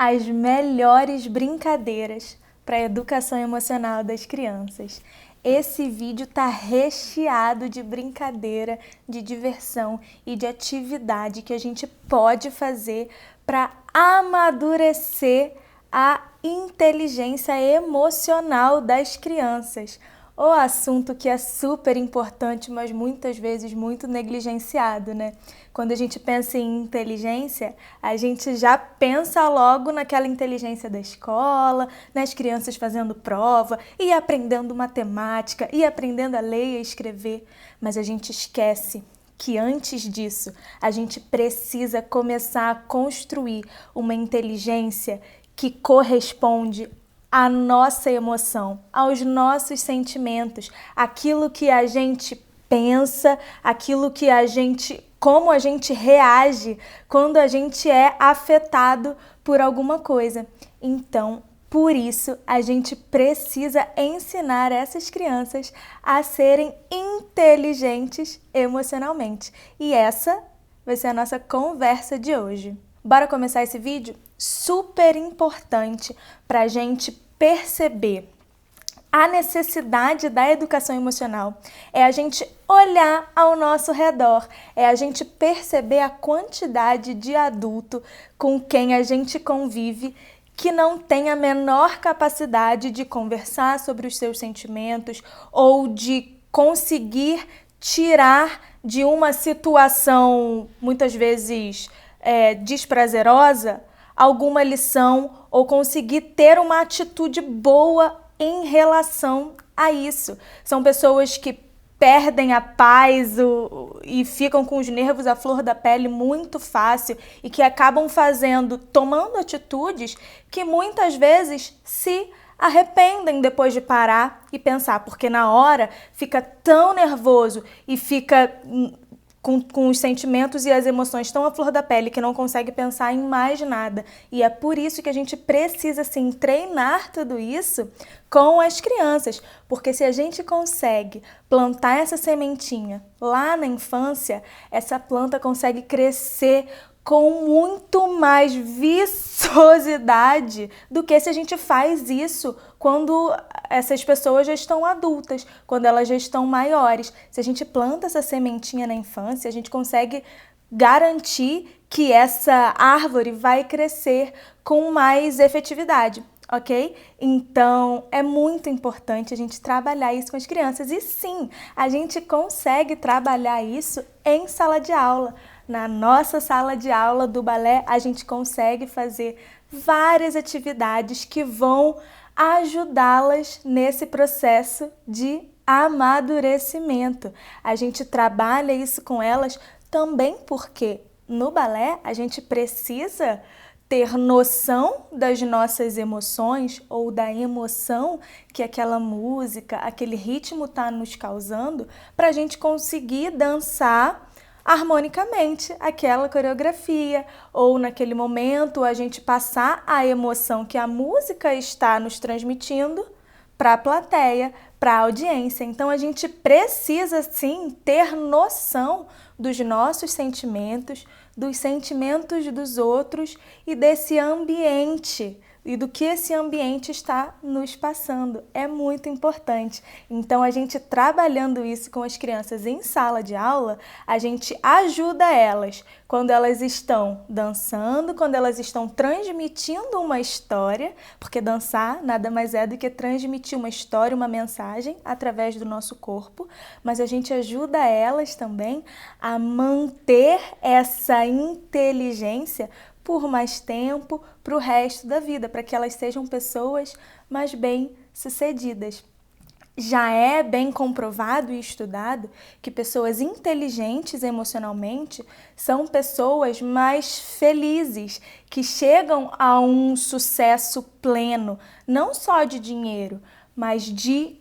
as melhores brincadeiras para a educação emocional das crianças. Esse vídeo está recheado de brincadeira, de diversão e de atividade que a gente pode fazer para amadurecer a inteligência emocional das crianças. O assunto que é super importante, mas muitas vezes muito negligenciado, né? Quando a gente pensa em inteligência, a gente já pensa logo naquela inteligência da escola, nas crianças fazendo prova e aprendendo matemática e aprendendo a ler e a escrever. Mas a gente esquece que antes disso, a gente precisa começar a construir uma inteligência que corresponde à nossa emoção, aos nossos sentimentos, aquilo que a gente pensa, aquilo que como a gente reage quando a gente é afetado por alguma coisa. Então, por isso, a gente precisa ensinar essas crianças a serem inteligentes emocionalmente. E essa vai ser a nossa conversa de hoje. Bora começar esse vídeo? Super importante para a gente perceber a necessidade da educação emocional é a gente olhar ao nosso redor, é a gente perceber a quantidade de adulto com quem a gente convive que não tem a menor capacidade de conversar sobre os seus sentimentos ou de conseguir tirar de uma situação, muitas vezes desprazerosa, alguma lição ou conseguir ter uma atitude boa em relação a isso. São pessoas que perdem a paz e ficam com os nervos à flor da pele muito fácil e que acabam tomando atitudes que muitas vezes se arrependem depois de parar e pensar, porque na hora fica tão nervoso e fica com os sentimentos e as emoções tão à flor da pele que não consegue pensar em mais nada. E é por isso que a gente precisa, sim, treinar tudo isso com as crianças. Porque se a gente consegue plantar essa sementinha lá na infância, essa planta consegue crescer com muito mais viçosidade do que se a gente faz isso quando essas pessoas já estão adultas, quando elas já estão maiores. Se a gente planta essa sementinha na infância, a gente consegue garantir que essa árvore vai crescer com mais efetividade, ok? Então, é muito importante a gente trabalhar isso com as crianças. E sim, a gente consegue trabalhar isso em sala de aula. Na nossa sala de aula do balé, a gente consegue fazer várias atividades que vão ajudá-las nesse processo de amadurecimento. A gente trabalha isso com elas também porque no balé a gente precisa ter noção das nossas emoções ou da emoção que aquela música, aquele ritmo está nos causando para a gente conseguir dançar harmonicamente aquela coreografia ou naquele momento a gente passar a emoção que a música está nos transmitindo para a plateia, para a audiência. Então a gente precisa sim ter noção dos nossos sentimentos, dos sentimentos dos outros e desse ambiente e do que esse ambiente está nos passando. É muito importante. Então, a gente trabalhando isso com as crianças em sala de aula, a gente ajuda elas quando elas estão dançando, quando elas estão transmitindo uma história, porque dançar nada mais é do que transmitir uma história, uma mensagem através do nosso corpo, mas a gente ajuda elas também a manter essa inteligência por mais tempo para o resto da vida, para que elas sejam pessoas mais bem-sucedidas. Já é bem comprovado e estudado que pessoas inteligentes emocionalmente são pessoas mais felizes, que chegam a um sucesso pleno, não só de dinheiro, mas de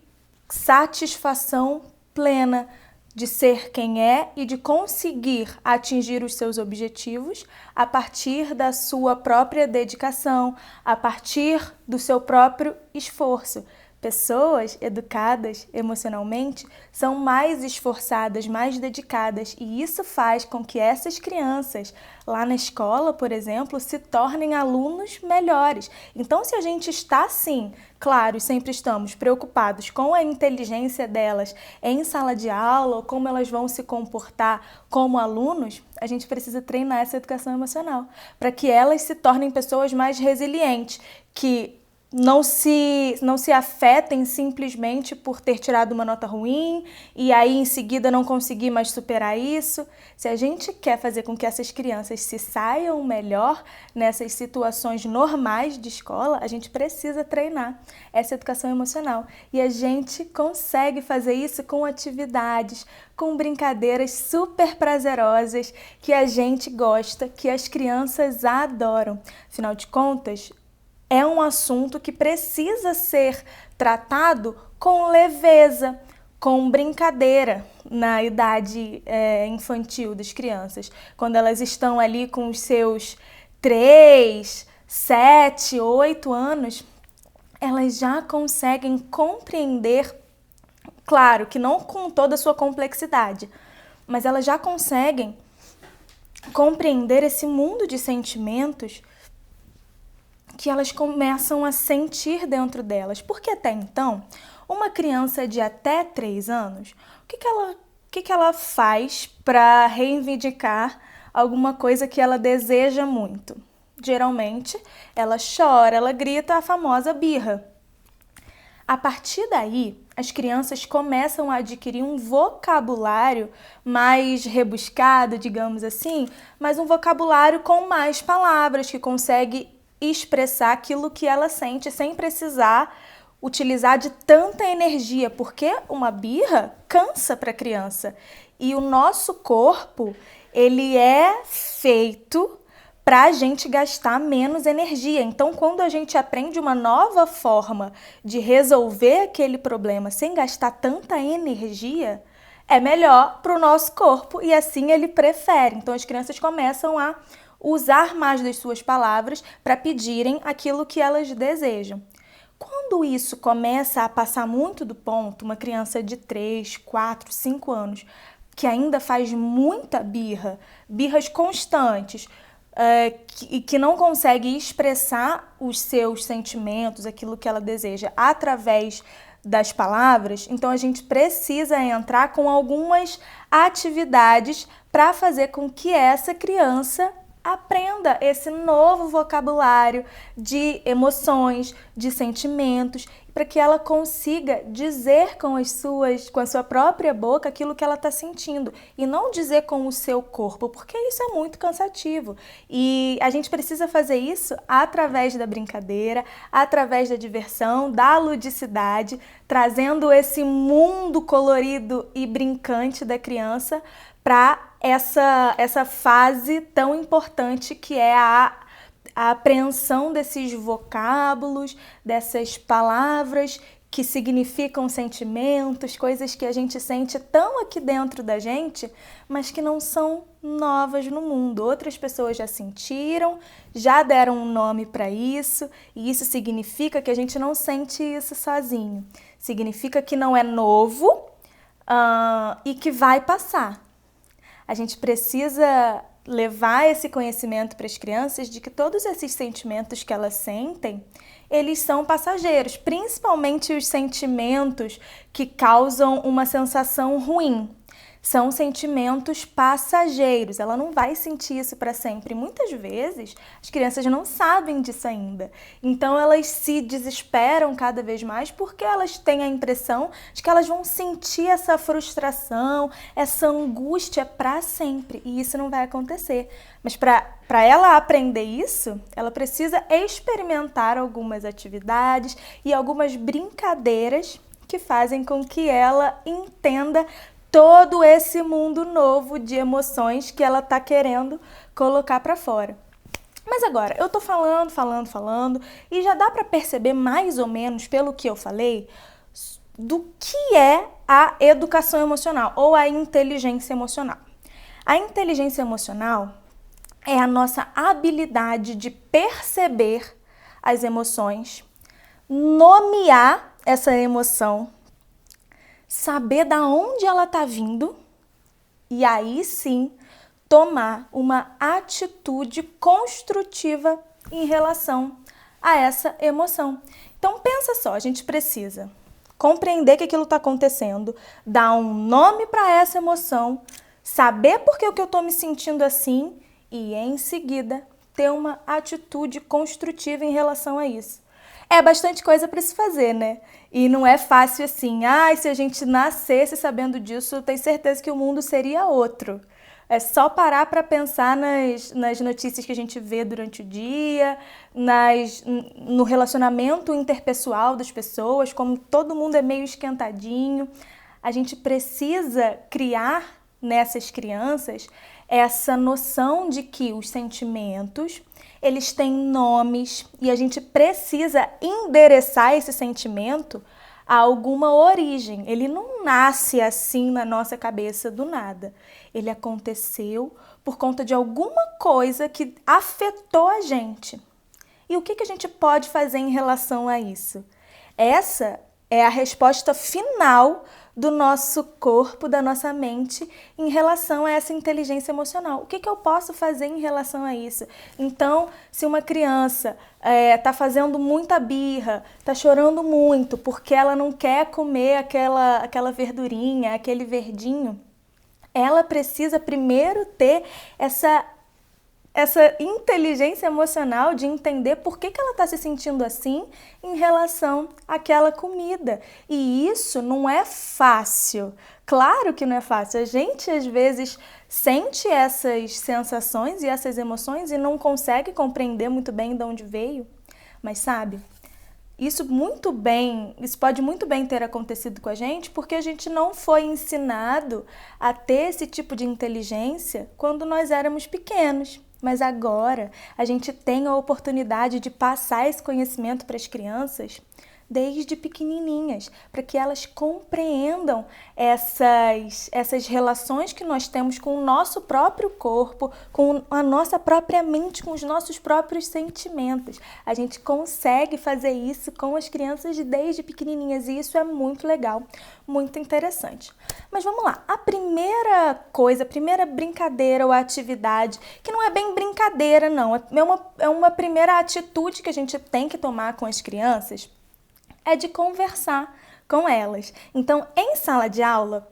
satisfação plena, de ser quem é e de conseguir atingir os seus objetivos a partir da sua própria dedicação, a partir do seu próprio esforço. Pessoas educadas emocionalmente são mais esforçadas, mais dedicadas, e isso faz com que essas crianças, lá na escola, por exemplo, se tornem alunos melhores. Então, se a gente está, sim, claro, e sempre estamos preocupados com a inteligência delas em sala de aula, ou como elas vão se comportar como alunos, a gente precisa treinar essa educação emocional, para que elas se tornem pessoas mais resilientes, que não se afetem simplesmente por ter tirado uma nota ruim e aí em seguida não conseguir mais superar isso. Se a gente quer fazer com que essas crianças se saiam melhor nessas situações normais de escola, a gente precisa treinar essa educação emocional. E a gente consegue fazer isso com atividades, com brincadeiras super prazerosas que a gente gosta, que as crianças adoram. Afinal de contas, é um assunto que precisa ser tratado com leveza, com brincadeira na idade infantil das crianças. Quando elas estão ali com os seus 3, 7, 8 anos, elas já conseguem compreender, claro que não com toda a sua complexidade, mas elas já conseguem compreender esse mundo de sentimentos que elas começam a sentir dentro delas. Porque até então, uma criança de até 3 anos, o que ela faz para reivindicar alguma coisa que ela deseja muito? Geralmente, ela chora, ela grita, a famosa birra. A partir daí, as crianças começam a adquirir um vocabulário mais rebuscado, digamos assim, mas um vocabulário com mais palavras, que consegue expressar aquilo que ela sente sem precisar utilizar de tanta energia, porque uma birra cansa para a criança. E o nosso corpo, ele é feito para a gente gastar menos energia. Então, quando a gente aprende uma nova forma de resolver aquele problema sem gastar tanta energia, é melhor para o nosso corpo e assim ele prefere. Então, as crianças começam a usar mais das suas palavras para pedirem aquilo que elas desejam. Quando isso começa a passar muito do ponto, uma criança de 3, 4, 5 anos, que ainda faz muita birras constantes, que não consegue expressar os seus sentimentos, aquilo que ela deseja, através das palavras, então a gente precisa entrar com algumas atividades para fazer com que essa criança aprenda esse novo vocabulário de emoções, de sentimentos, para que ela consiga dizer com a sua própria boca aquilo que ela está sentindo e não dizer com o seu corpo, porque isso é muito cansativo. E a gente precisa fazer isso através da brincadeira, através da diversão, da ludicidade, trazendo esse mundo colorido e brincante da criança para essa fase tão importante que é a apreensão desses vocábulos, dessas palavras que significam sentimentos, coisas que a gente sente tão aqui dentro da gente, mas que não são novas no mundo. Outras pessoas já sentiram, já deram um nome para isso, e isso significa que a gente não sente isso sozinho. Significa que não é novo e que vai passar. A gente precisa levar esse conhecimento para as crianças de que todos esses sentimentos que elas sentem, eles são passageiros, principalmente os sentimentos que causam uma sensação ruim. São sentimentos passageiros, ela não vai sentir isso para sempre. Muitas vezes, as crianças não sabem disso ainda. Então, elas se desesperam cada vez mais porque elas têm a impressão de que elas vão sentir essa frustração, essa angústia para sempre. E isso não vai acontecer. Mas para ela aprender isso, ela precisa experimentar algumas atividades e algumas brincadeiras que fazem com que ela entenda todo esse mundo novo de emoções que ela está querendo colocar para fora. Mas agora, eu tô falando, e já dá para perceber mais ou menos, pelo que eu falei, do que é a educação emocional ou a inteligência emocional. A inteligência emocional é a nossa habilidade de perceber as emoções, nomear essa emoção, saber da onde ela está vindo e aí sim tomar uma atitude construtiva em relação a essa emoção. Então pensa só, a gente precisa compreender que aquilo está acontecendo, dar um nome para essa emoção, saber por que eu estou me sentindo assim e em seguida ter uma atitude construtiva em relação a isso. É bastante coisa para se fazer, né? E não é fácil assim. Se a gente nascesse sabendo disso, eu tenho certeza que o mundo seria outro. É só parar para pensar nas notícias que a gente vê durante o dia, no relacionamento interpessoal das pessoas, como todo mundo é meio esquentadinho. A gente precisa criar nessas crianças essa noção de que os sentimentos, eles têm nomes e a gente precisa endereçar esse sentimento a alguma origem. Ele não nasce assim na nossa cabeça do nada. Ele aconteceu por conta de alguma coisa que afetou a gente. E o que a gente pode fazer em relação a isso? Essa é a resposta final do nosso corpo, da nossa mente, em relação a essa inteligência emocional. O que eu posso fazer em relação a isso? Então, se uma criança está fazendo muita birra, está chorando muito porque ela não quer comer aquela verdurinha, aquele verdinho, ela precisa primeiro ter essa inteligência emocional de entender por que ela está se sentindo assim em relação àquela comida. E isso não é fácil. Claro que não é fácil. A gente, às vezes, sente essas sensações e essas emoções e não consegue compreender muito bem de onde veio. Mas sabe, isso pode muito bem ter acontecido com a gente porque a gente não foi ensinado a ter esse tipo de inteligência quando nós éramos pequenos. Mas agora a gente tem a oportunidade de passar esse conhecimento para as crianças desde pequenininhas, para que elas compreendam essas relações que nós temos com o nosso próprio corpo, com a nossa própria mente, com os nossos próprios sentimentos. A gente consegue fazer isso com as crianças desde pequenininhas e isso é muito legal, muito interessante. Mas vamos lá, a primeira brincadeira ou atividade, que não é bem brincadeira não, é uma primeira atitude que a gente tem que tomar com as crianças, é de conversar com elas. Então, em sala de aula,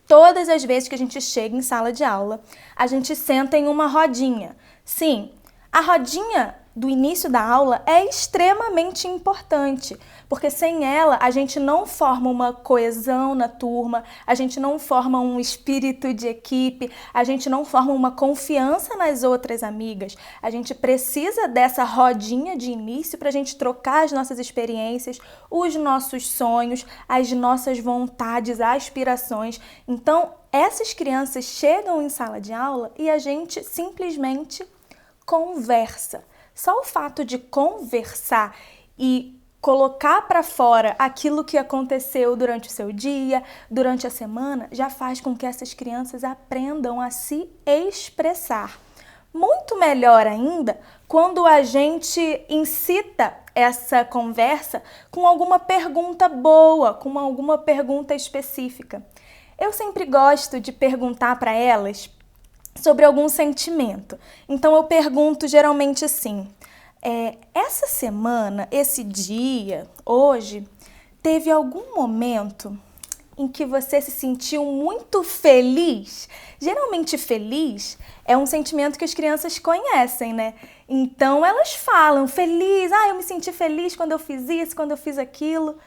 todas as vezes que a gente chega em sala de aula, a gente senta em uma rodinha. Sim, a rodinha do início da aula é extremamente importante, porque sem ela a gente não forma uma coesão na turma, a gente não forma um espírito de equipe, a gente não forma uma confiança nas outras amigas. A gente precisa dessa rodinha de início para a gente trocar as nossas experiências, os nossos sonhos, as nossas vontades, aspirações. Então, essas crianças chegam em sala de aula e a gente simplesmente conversa. Só o fato de conversar e colocar para fora aquilo que aconteceu durante o seu dia, durante a semana, já faz com que essas crianças aprendam a se expressar. Muito melhor ainda quando a gente incita essa conversa com alguma pergunta boa, com alguma pergunta específica. Eu sempre gosto de perguntar para elas sobre algum sentimento. Então eu pergunto geralmente assim, essa semana, esse dia, hoje, teve algum momento em que você se sentiu muito feliz? Geralmente feliz é um sentimento que as crianças conhecem, né? Então elas falam feliz, eu me senti feliz quando eu fiz isso, quando eu fiz aquilo.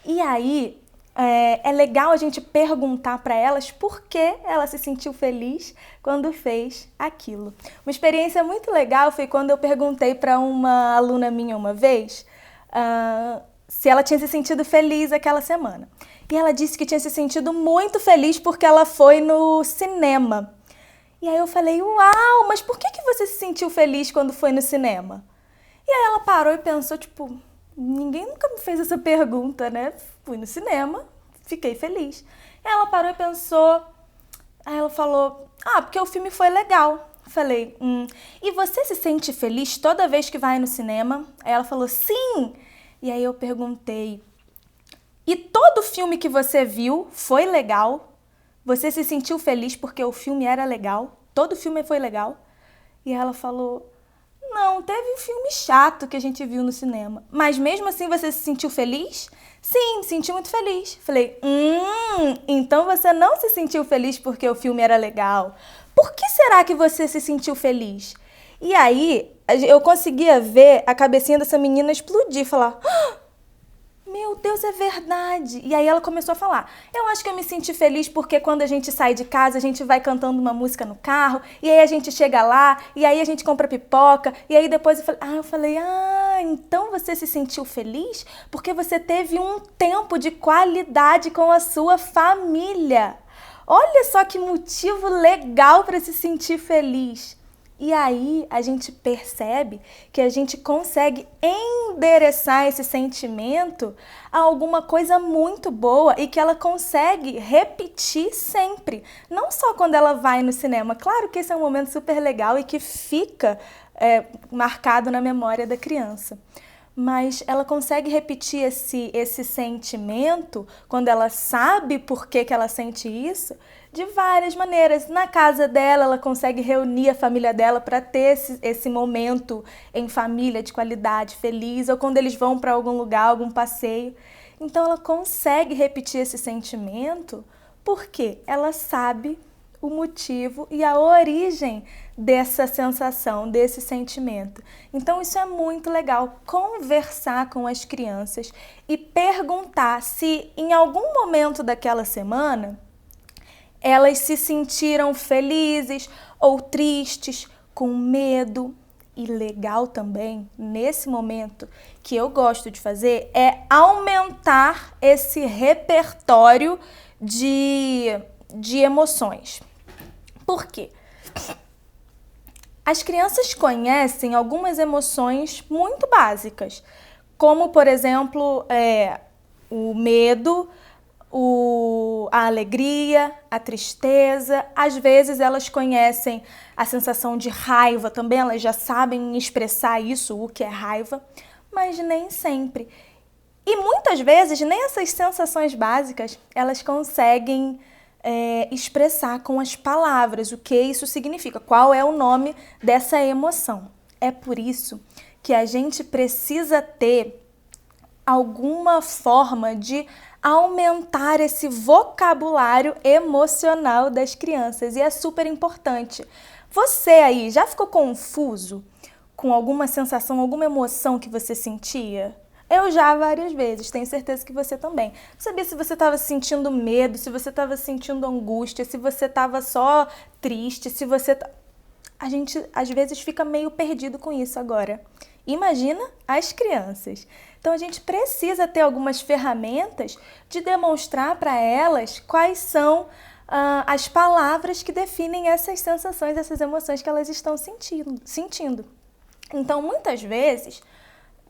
E aí é legal a gente perguntar para elas por que ela se sentiu feliz quando fez aquilo. Uma experiência muito legal foi quando eu perguntei para uma aluna minha uma vez se ela tinha se sentido feliz aquela semana. E ela disse que tinha se sentido muito feliz porque ela foi no cinema. E aí eu falei, uau, mas por que você se sentiu feliz quando foi no cinema? E aí ela parou e pensou, ninguém nunca me fez essa pergunta, né? Fui no cinema, fiquei feliz. Ela parou e pensou, aí ela falou, porque o filme foi legal. Falei, e você se sente feliz toda vez que vai no cinema? Aí ela falou, sim! E aí eu perguntei, e todo filme que você viu foi legal? Você se sentiu feliz porque o filme era legal? Todo filme foi legal? E ela falou, não, teve um filme chato que a gente viu no cinema. Mas mesmo assim você se sentiu feliz? Sim, me senti muito feliz. Falei, então você não se sentiu feliz porque o filme era legal. Por que será que você se sentiu feliz? E aí eu conseguia ver a cabecinha dessa menina explodir, falar, meu Deus, é verdade. E aí ela começou a falar, eu acho que eu me senti feliz porque quando a gente sai de casa, a gente vai cantando uma música no carro, e aí a gente chega lá, e aí a gente compra pipoca, e aí depois eu falei, então você se sentiu feliz porque você teve um tempo de qualidade com a sua família. Olha só que motivo legal para se sentir feliz. E aí a gente percebe que a gente consegue endereçar esse sentimento a alguma coisa muito boa e que ela consegue repetir sempre. Não só quando ela vai no cinema. Claro que esse é um momento super legal e que fica marcado na memória da criança. Mas ela consegue repetir esse sentimento, quando ela sabe por que ela sente isso, de várias maneiras. Na casa dela, ela consegue reunir a família dela para ter esse momento em família, de qualidade, feliz, ou quando eles vão para algum lugar, algum passeio. Então, ela consegue repetir esse sentimento porque ela sabe o motivo e a origem dessa sensação, desse sentimento. Então isso é muito legal, conversar com as crianças e perguntar se em algum momento daquela semana elas se sentiram felizes ou tristes, com medo. E legal também, nesse momento, que eu gosto de fazer, é aumentar esse repertório de emoções. Por quê? As crianças conhecem algumas emoções muito básicas, como, por exemplo, o medo, a alegria, a tristeza. Às vezes elas conhecem a sensação de raiva também, elas já sabem expressar isso, o que é raiva, mas nem sempre. E muitas vezes nem essas sensações básicas elas conseguem expressar com as palavras o que isso significa, qual é o nome dessa emoção. É por isso que a gente precisa ter alguma forma de aumentar esse vocabulário emocional das crianças, e é super importante. Você aí já ficou confuso com alguma sensação, alguma emoção que você sentia? Eu já várias vezes, tenho certeza que você também. Não sabia se você estava sentindo medo, se você estava sentindo angústia, se você estava só triste, se você... A gente às vezes fica meio perdido com isso agora. Imagina as crianças. Então a gente precisa ter algumas ferramentas de demonstrar para elas quais são as palavras que definem essas sensações, essas emoções que elas estão sentindo. Então muitas vezes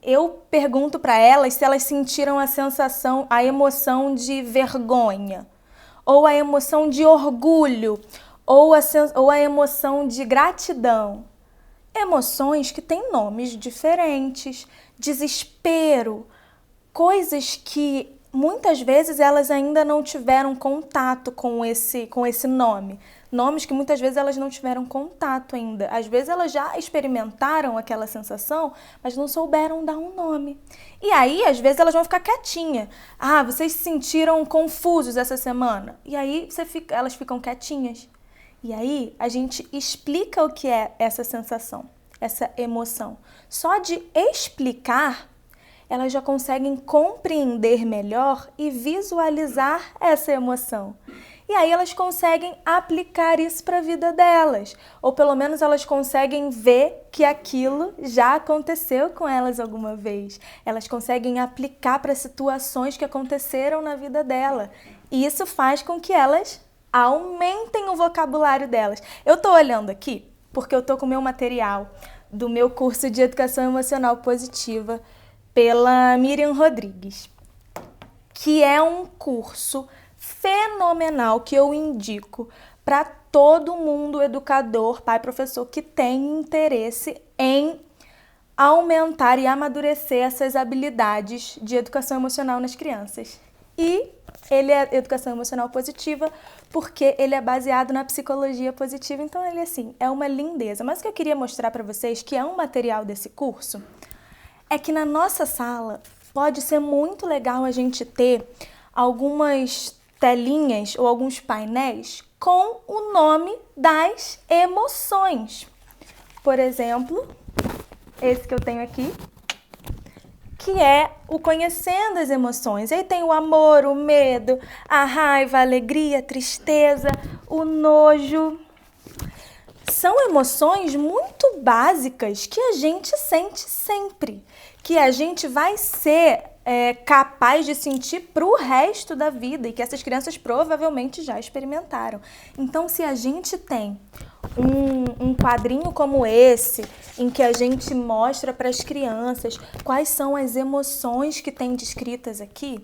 eu pergunto para elas se elas sentiram a emoção de vergonha, ou a emoção de orgulho, ou a emoção de gratidão. Emoções que têm nomes diferentes, desespero, coisas que muitas vezes elas ainda não tiveram contato com esse nome. Nomes que muitas vezes elas não tiveram contato ainda. Às vezes elas já experimentaram aquela sensação, mas não souberam dar um nome. E aí, às vezes, elas vão ficar quietinhas. Vocês se sentiram confusos essa semana? E aí elas ficam quietinhas. E aí a gente explica o que é essa sensação, essa emoção. Só de explicar, elas já conseguem compreender melhor e visualizar essa emoção. E aí elas conseguem aplicar isso para a vida delas. Ou pelo menos elas conseguem ver que aquilo já aconteceu com elas alguma vez. Elas conseguem aplicar para situações que aconteceram na vida dela. E isso faz com que elas aumentem o vocabulário delas. Eu estou olhando aqui porque eu estou com o meu material do meu curso de Educação Emocional Positiva pela Miriam Rodrigues, que é um curso fenomenal que eu indico para todo mundo educador, pai, professor, que tem interesse em aumentar e amadurecer essas habilidades de educação emocional nas crianças. E ele é educação emocional positiva porque ele é baseado na psicologia positiva, então ele assim, é uma lindeza. Mas o que eu queria mostrar para vocês, que é um material desse curso, é que na nossa sala pode ser muito legal a gente ter algumas telinhas ou alguns painéis com o nome das emoções. Por exemplo, esse que eu tenho aqui, que é o conhecendo as emoções. Aí tem o amor, o medo, a raiva, a alegria, a tristeza, o nojo. São emoções muito básicas que a gente sente sempre, que a gente vai ser capaz de sentir para o resto da vida e que essas crianças provavelmente já experimentaram. Então, se a gente tem um quadrinho como esse, em que a gente mostra para as crianças quais são as emoções que tem descritas aqui,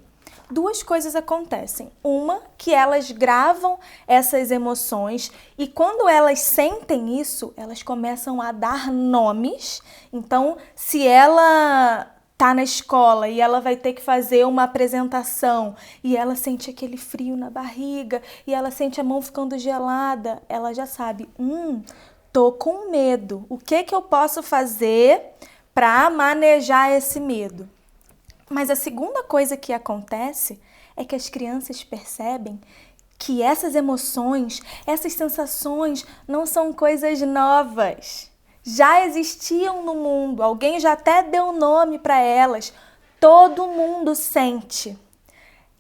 duas coisas acontecem. Uma, que elas gravam essas emoções e quando elas sentem isso, elas começam a dar nomes. Então, se ela tá na escola e ela vai ter que fazer uma apresentação e ela sente aquele frio na barriga e ela sente a mão ficando gelada, ela já sabe, tô com medo. O que eu posso fazer para manejar esse medo? Mas a segunda coisa que acontece é que as crianças percebem que essas emoções, essas sensações não são coisas novas. Já existiam no mundo, alguém já até deu nome para elas. Todo mundo sente.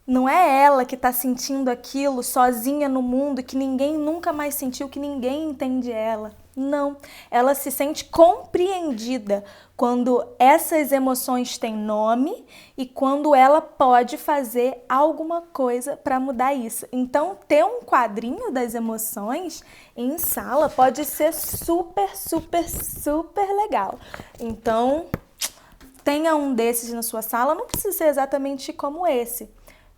Não é ela que está sentindo aquilo sozinha no mundo, que ninguém nunca mais sentiu, que ninguém entende ela. Não, ela se sente compreendida quando essas emoções têm nome e quando ela pode fazer alguma coisa para mudar isso. Então, ter um quadrinho das emoções em sala pode ser super, super, super legal. Então, tenha um desses na sua sala, não precisa ser exatamente como esse,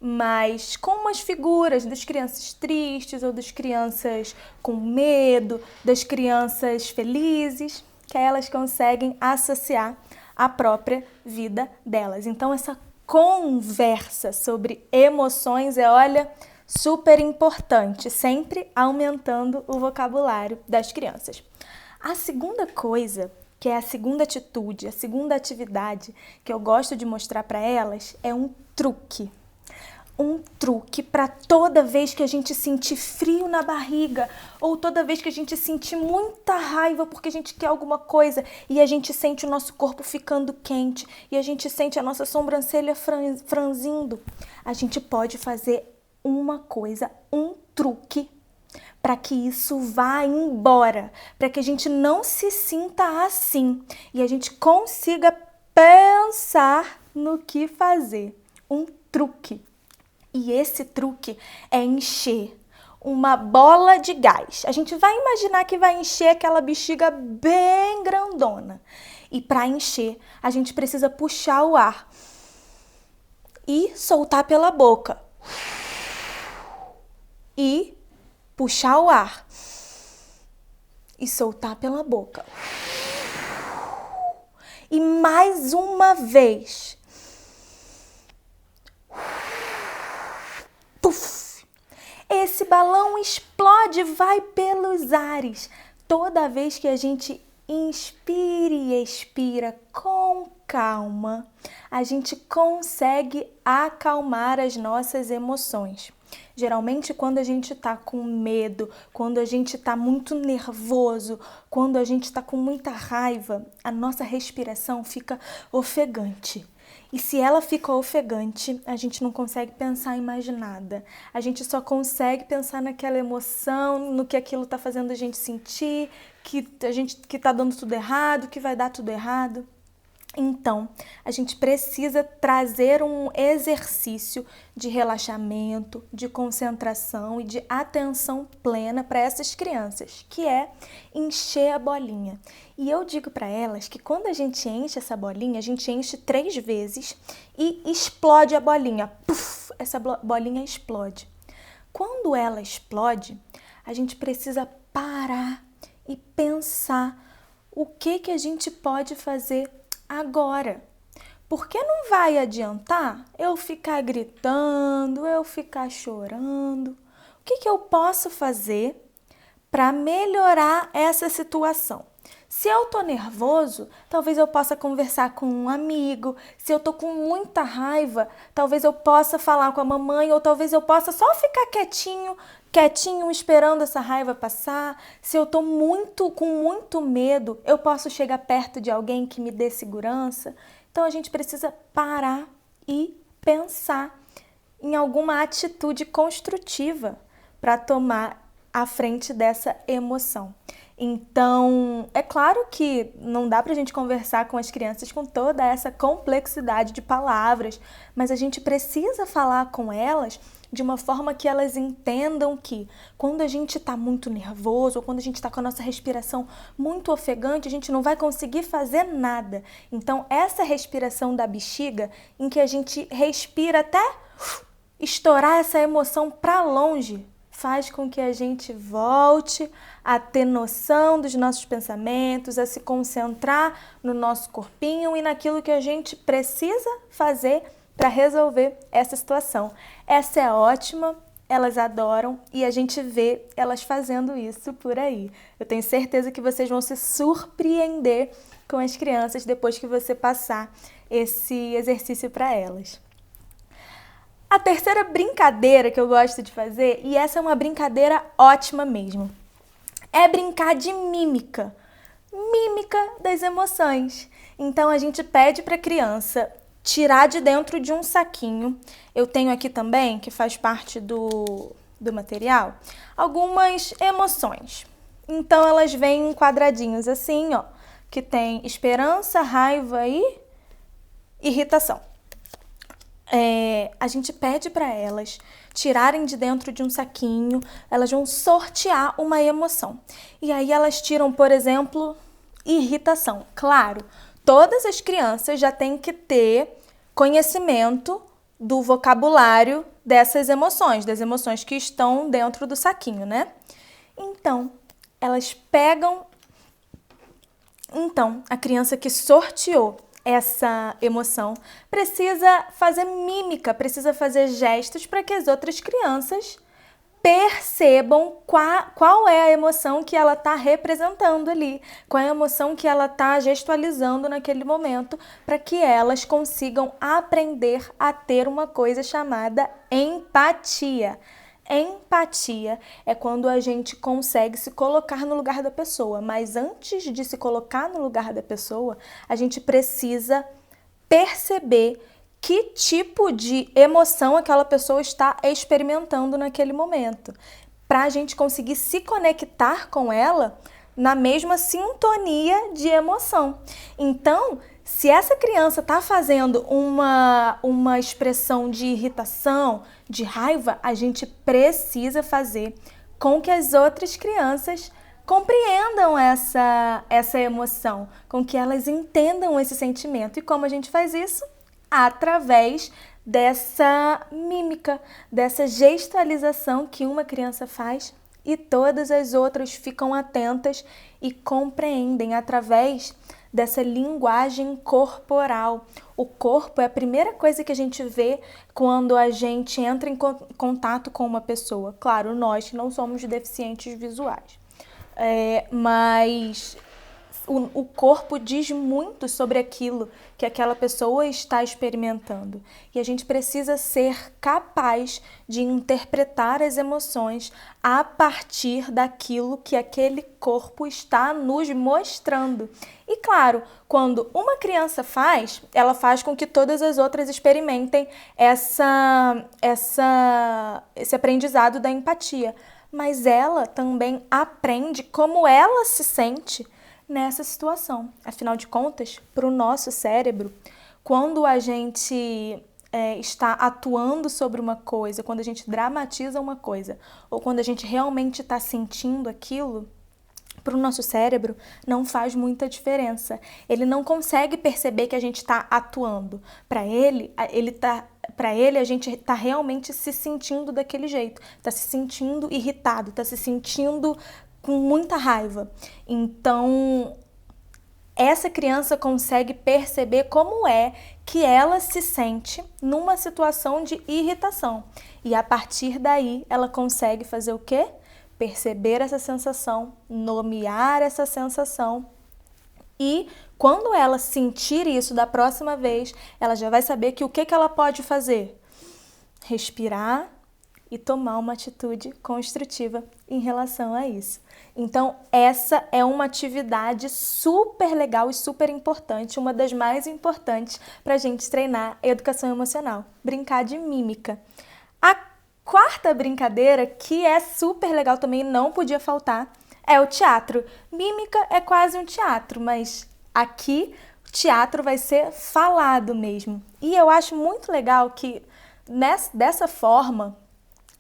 mas com umas figuras das crianças tristes ou das crianças com medo, das crianças felizes, que elas conseguem associar à própria vida delas. Então, essa conversa sobre emoções olha, super importante, sempre aumentando o vocabulário das crianças. A segunda coisa, que é a segunda atitude, a segunda atividade que eu gosto de mostrar para elas é um truque. Um truque para toda vez que a gente sentir frio na barriga ou toda vez que a gente sentir muita raiva porque a gente quer alguma coisa e a gente sente o nosso corpo ficando quente e a gente sente a nossa sobrancelha franzindo, a gente pode fazer uma coisa, um truque para que isso vá embora, para que a gente não se sinta assim e a gente consiga pensar no que fazer. Um truque. E esse truque é encher uma bola de gás. A gente vai imaginar que vai encher aquela bexiga bem grandona. E para encher, a gente precisa puxar o ar e soltar pela boca. E puxar o ar e soltar pela boca. E mais uma vez. Puf! Esse balão explode, vai pelos ares. Toda vez que a gente inspira e expira com calma, a gente consegue acalmar as nossas emoções. Geralmente, quando a gente está com medo, quando a gente está muito nervoso, quando a gente está com muita raiva, a nossa respiração fica ofegante. E se ela fica ofegante, a gente não consegue pensar em mais nada. A gente só consegue pensar naquela emoção, no que aquilo está fazendo a gente sentir, que está dando tudo errado, que vai dar tudo errado. Então, a gente precisa trazer um exercício de relaxamento, de concentração e de atenção plena para essas crianças, que é encher a bolinha. E eu digo para elas que quando a gente enche essa bolinha, a gente enche 3 vezes e explode a bolinha. Puf, essa bolinha explode. Quando ela explode, a gente precisa parar e pensar o que a gente pode fazer agora. Porque não vai adiantar eu ficar gritando, eu ficar chorando. O que eu posso fazer para melhorar essa situação? Se eu tô nervoso, talvez eu possa conversar com um amigo. Se eu tô com muita raiva, talvez eu possa falar com a mamãe, ou talvez eu possa só ficar quietinho esperando essa raiva passar. Se eu tô com muito medo, eu posso chegar perto de alguém que me dê segurança. Então a gente precisa parar e pensar em alguma atitude construtiva para tomar a frente dessa emoção. Então, é claro que não dá pra gente conversar com as crianças com toda essa complexidade de palavras, mas a gente precisa falar com elas de uma forma que elas entendam que quando a gente está muito nervoso ou quando a gente está com a nossa respiração muito ofegante, a gente não vai conseguir fazer nada. Então, essa respiração da bexiga, em que a gente respira até estourar essa emoção para longe, faz com que a gente volte a ter noção dos nossos pensamentos, a se concentrar no nosso corpinho e naquilo que a gente precisa fazer para resolver essa situação. Essa é ótima, elas adoram e a gente vê elas fazendo isso por aí. Eu tenho certeza que vocês vão se surpreender com as crianças depois que você passar esse exercício para elas. A terceira brincadeira que eu gosto de fazer, e essa é uma brincadeira ótima mesmo, é brincar de mímica. Mímica das emoções. Então a gente pede para a criança tirar de dentro de um saquinho. Eu tenho aqui também, que faz parte do material, algumas emoções. Então elas vêm em quadradinhos assim, ó, que tem esperança, raiva e irritação. A gente pede para elas tirarem de dentro de um saquinho, elas vão sortear uma emoção. E aí elas tiram, por exemplo, irritação. Claro, todas as crianças já têm que ter conhecimento do vocabulário dessas emoções, das emoções que estão dentro do saquinho, né? Então, elas pegam... Então, a criança que sorteou essa emoção precisa fazer mímica, precisa fazer gestos para que as outras crianças percebam qual é a emoção que ela está representando ali, qual é a emoção que ela está gestualizando naquele momento, para que elas consigam aprender a ter uma coisa chamada empatia. Empatia é quando a gente consegue se colocar no lugar da pessoa, mas antes de se colocar no lugar da pessoa, a gente precisa perceber que tipo de emoção aquela pessoa está experimentando naquele momento, para a gente conseguir se conectar com ela na mesma sintonia de emoção. Então, se essa criança está fazendo uma expressão de irritação, de raiva, a gente precisa fazer com que as outras crianças compreendam essa emoção, com que elas entendam esse sentimento. E como a gente faz isso? Através dessa mímica, dessa gestualização que uma criança faz e todas as outras ficam atentas e compreendem através dessa linguagem corporal. O corpo é a primeira coisa que a gente vê quando a gente entra em contato com uma pessoa. Claro, nós não somos deficientes visuais, mas o corpo diz muito sobre aquilo que aquela pessoa está experimentando. E a gente precisa ser capaz de interpretar as emoções a partir daquilo que aquele corpo está nos mostrando. E claro, quando uma criança faz, ela faz com que todas as outras experimentem esse aprendizado da empatia. Mas ela também aprende como ela se sente nessa situação. Afinal de contas, para o nosso cérebro, quando a gente está atuando sobre uma coisa, quando a gente dramatiza uma coisa, ou quando a gente realmente está sentindo aquilo, para o nosso cérebro não faz muita diferença. Ele não consegue perceber que a gente está atuando. Para ele, a gente está realmente se sentindo daquele jeito, está se sentindo irritado, está se sentindo com muita raiva. Então, essa criança consegue perceber como é que ela se sente numa situação de irritação. E a partir daí, ela consegue fazer o quê? Perceber essa sensação, nomear essa sensação. E quando ela sentir isso da próxima vez, ela já vai saber que o que ela pode fazer? Respirar e tomar uma atitude construtiva em relação a isso. Então, essa é uma atividade super legal e super importante, uma das mais importantes para a gente treinar educação emocional, brincar de mímica. A quarta brincadeira, que é super legal também, não podia faltar, é o teatro. Mímica é quase um teatro, mas aqui o teatro vai ser falado mesmo. E eu acho muito legal que dessa forma,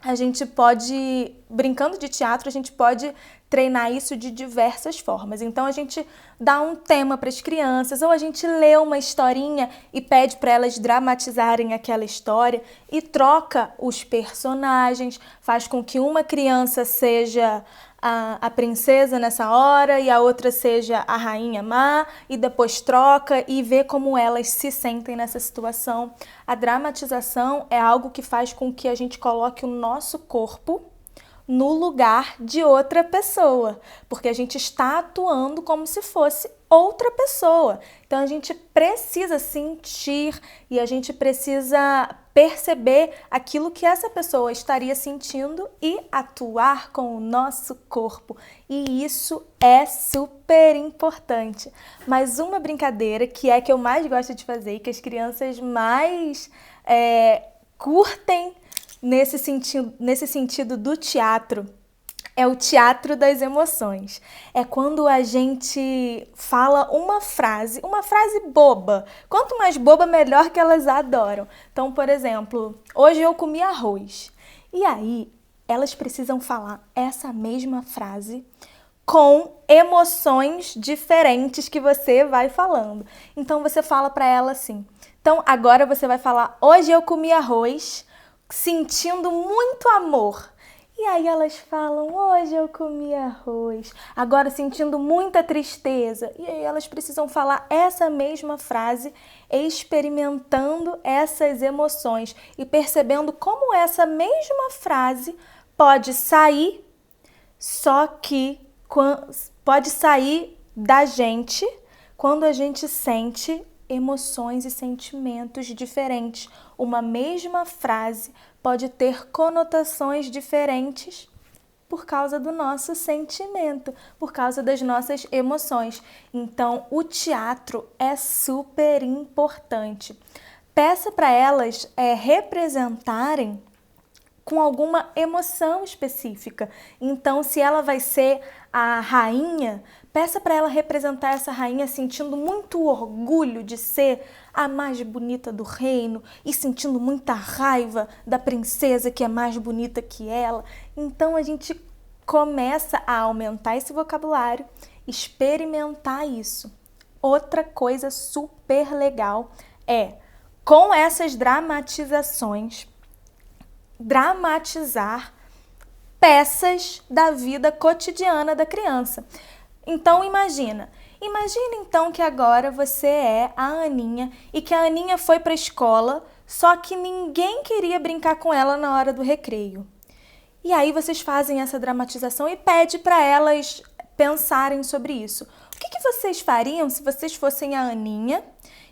a gente pode, brincando de teatro, a gente pode treinar isso de diversas formas. Então, a gente dá um tema para as crianças, ou a gente lê uma historinha e pede para elas dramatizarem aquela história e troca os personagens, faz com que uma criança seja a princesa nessa hora e a outra seja a rainha má, e depois troca e vê como elas se sentem nessa situação. A dramatização é algo que faz com que a gente coloque o nosso corpo no lugar de outra pessoa, porque a gente está atuando como se fosse outra pessoa. Então a gente precisa sentir e a gente precisa perceber aquilo que essa pessoa estaria sentindo e atuar com o nosso corpo. E isso é super importante. Mas uma brincadeira que é que eu mais gosto de fazer e que as crianças mais curtem nesse sentido do teatro, é o teatro das emoções. É quando a gente fala uma frase boba. Quanto mais boba, melhor, que elas adoram. Então, por exemplo, hoje eu comi arroz. E aí, elas precisam falar essa mesma frase com emoções diferentes que você vai falando. Então, você fala para ela assim. Então, agora você vai falar, hoje eu comi arroz, sentindo muito amor. E aí elas falam, hoje eu comi arroz, agora sentindo muita tristeza. E aí elas precisam falar essa mesma frase, experimentando essas emoções e percebendo como essa mesma frase pode sair, só que pode sair da gente quando a gente sente emoções e sentimentos diferentes. Uma mesma frase pode ter conotações diferentes por causa do nosso sentimento, por causa das nossas emoções. Então, o teatro é super importante. Peça para elas representarem com alguma emoção específica. Então, se ela vai ser a rainha, peça para ela representar essa rainha sentindo muito orgulho de ser a mais bonita do reino e sentindo muita raiva da princesa que é mais bonita que ela. Então, a gente começa a aumentar esse vocabulário, experimentar isso. Outra coisa super legal é, com essas dramatizações, dramatizar peças da vida cotidiana da criança. Então imagina então que agora você é a Aninha e que a Aninha foi para a escola, só que ninguém queria brincar com ela na hora do recreio. E aí vocês fazem essa dramatização e pede para elas pensarem sobre isso. O que vocês fariam se vocês fossem a Aninha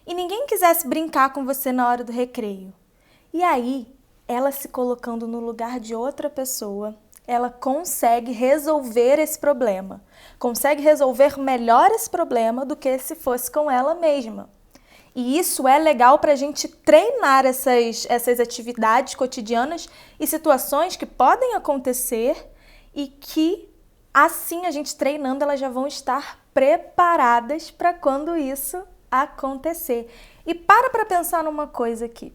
e ninguém quisesse brincar com você na hora do recreio? E aí, ela se colocando no lugar de outra pessoa, ela consegue resolver esse problema. Consegue resolver melhor esse problema do que se fosse com ela mesma. E isso é legal para a gente treinar essas atividades cotidianas e situações que podem acontecer e que, assim, a gente treinando, elas já vão estar preparadas para quando isso acontecer. E para pensar numa coisa aqui.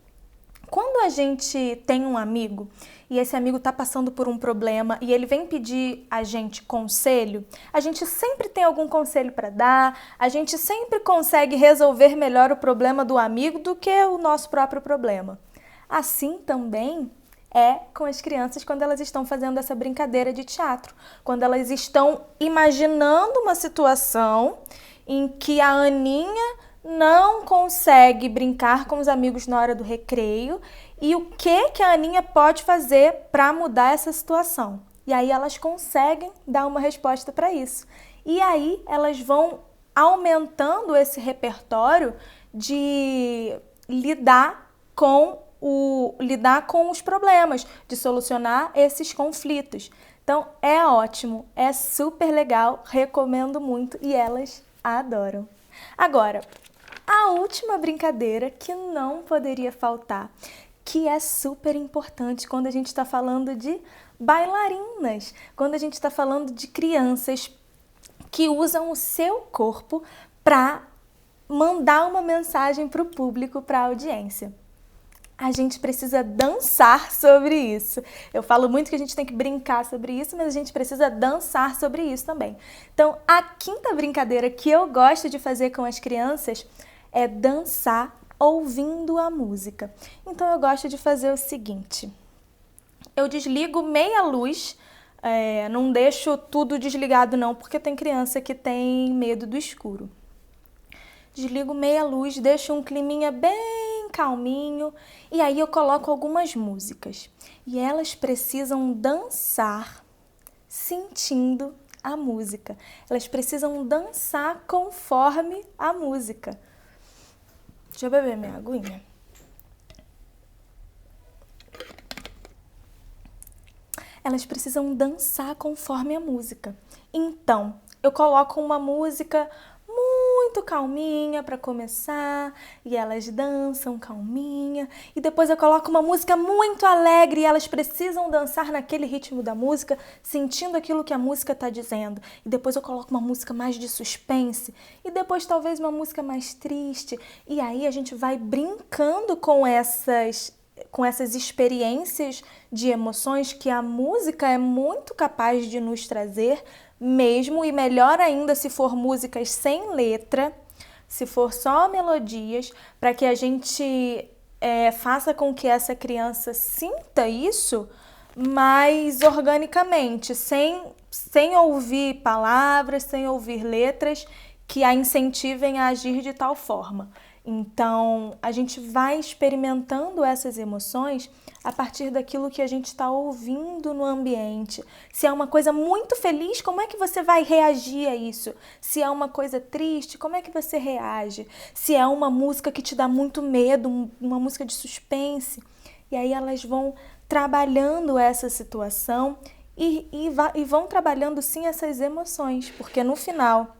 Quando a gente tem um amigo e esse amigo está passando por um problema e ele vem pedir a gente conselho, a gente sempre tem algum conselho para dar, a gente sempre consegue resolver melhor o problema do amigo do que o nosso próprio problema. Assim também é com as crianças quando elas estão fazendo essa brincadeira de teatro, quando elas estão imaginando uma situação em que a Aninha não consegue brincar com os amigos na hora do recreio e o que a Aninha pode fazer para mudar essa situação. E aí elas conseguem dar uma resposta para isso. E aí elas vão aumentando esse repertório de lidar com os problemas, de solucionar esses conflitos. Então é ótimo, é super legal, recomendo muito e elas adoram. Agora, a última brincadeira que não poderia faltar, que é super importante quando a gente está falando de bailarinas, quando a gente está falando de crianças que usam o seu corpo para mandar uma mensagem para o público, para a audiência. A gente precisa dançar sobre isso. Eu falo muito que a gente tem que brincar sobre isso, mas a gente precisa dançar sobre isso também. Então, a quinta brincadeira que eu gosto de fazer com as crianças é dançar ouvindo a música. Então, eu gosto de fazer o seguinte. Eu desligo meia luz, não deixo tudo desligado não, porque tem criança que tem medo do escuro. Desligo meia luz, deixo um climinha bem calminho e aí eu coloco algumas músicas. E elas precisam dançar sentindo a música. Elas precisam dançar conforme a música. Deixa eu beber minha aguinha. Elas precisam dançar conforme a música. Então, eu coloco uma música muito calminha para começar e elas dançam calminha e depois eu coloco uma música muito alegre e elas precisam dançar naquele ritmo da música, sentindo aquilo que a música está dizendo. E depois eu coloco uma música mais de suspense e depois talvez uma música mais triste e aí a gente vai brincando com essas experiências de emoções que a música é muito capaz de nos trazer, mesmo e melhor ainda se for músicas sem letra, se for só melodias, para que a gente faça com que essa criança sinta isso mais organicamente, sem ouvir palavras, sem ouvir letras que a incentivem a agir de tal forma. Então, a gente vai experimentando essas emoções a partir daquilo que a gente está ouvindo no ambiente. Se é uma coisa muito feliz, como é que você vai reagir a isso? Se é uma coisa triste, como é que você reage? Se é uma música que te dá muito medo, uma música de suspense. E aí elas vão trabalhando essa situação e vão trabalhando sim essas emoções, porque no final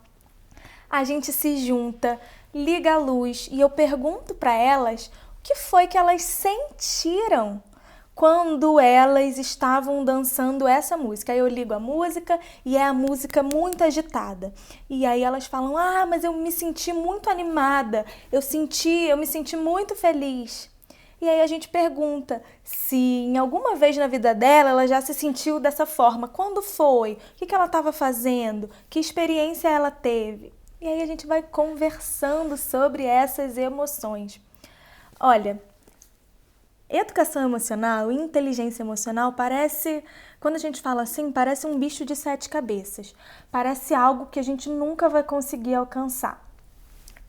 a gente se junta, liga a luz e eu pergunto para elas o que foi que elas sentiram quando elas estavam dançando essa música. Aí eu ligo a música e é a música muito agitada. E aí elas falam, mas eu me senti muito animada, eu me senti muito feliz. E aí a gente pergunta se em alguma vez na vida dela ela já se sentiu dessa forma. Quando foi? O que ela estava fazendo? Que experiência ela teve? E aí a gente vai conversando sobre essas emoções. Olha, educação emocional e inteligência emocional quando a gente fala assim, parece um bicho de 7 cabeças. Parece algo que a gente nunca vai conseguir alcançar.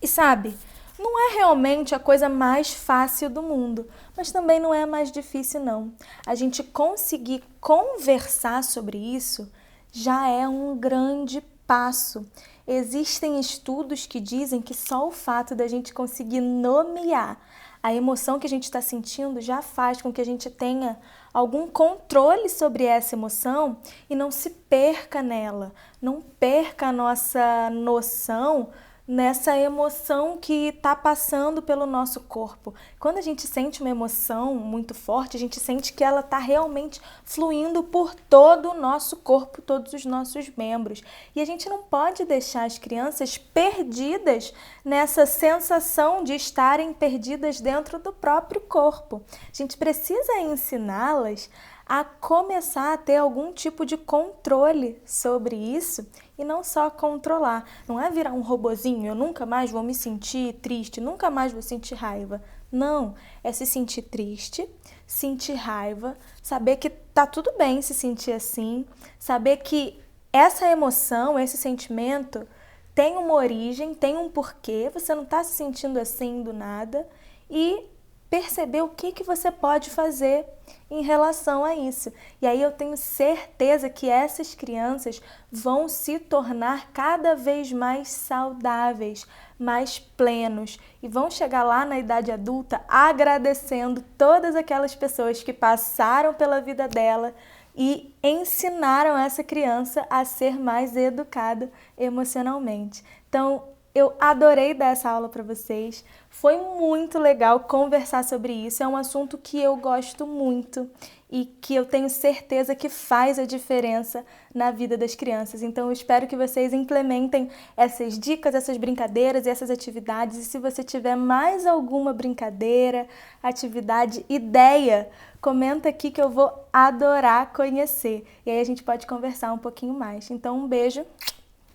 E sabe, não é realmente a coisa mais fácil do mundo, mas também não é a mais difícil não. A gente conseguir conversar sobre isso já é um grande passo. Existem estudos que dizem que só o fato da gente conseguir nomear a emoção que a gente está sentindo já faz com que a gente tenha algum controle sobre essa emoção e não se perca nela, não perca a nossa noção nessa emoção que está passando pelo nosso corpo. Quando a gente sente uma emoção muito forte, a gente sente que ela está realmente fluindo por todo o nosso corpo, todos os nossos membros. E a gente não pode deixar as crianças perdidas nessa sensação de estarem perdidas dentro do próprio corpo. A gente precisa ensiná-las a começar a ter algum tipo de controle sobre isso e não só controlar. Não é virar um robozinho, eu nunca mais vou me sentir triste, nunca mais vou sentir raiva. Não, é se sentir triste, sentir raiva, saber que tá tudo bem se sentir assim, saber que essa emoção, esse sentimento tem uma origem, tem um porquê, você não está se sentindo assim do nada, e perceber o que você pode fazer em relação a isso. E aí eu tenho certeza que essas crianças vão se tornar cada vez mais saudáveis, mais plenos, e vão chegar lá na idade adulta agradecendo todas aquelas pessoas que passaram pela vida dela e ensinaram essa criança a ser mais educada emocionalmente. Então, eu adorei dar essa aula para vocês, foi muito legal conversar sobre isso, é um assunto que eu gosto muito e que eu tenho certeza que faz a diferença na vida das crianças. Então eu espero que vocês implementem essas dicas, essas brincadeiras e essas atividades, e se você tiver mais alguma brincadeira, atividade, ideia, comenta aqui que eu vou adorar conhecer, e aí a gente pode conversar um pouquinho mais. Então um beijo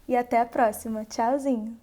e até a próxima. Tchauzinho!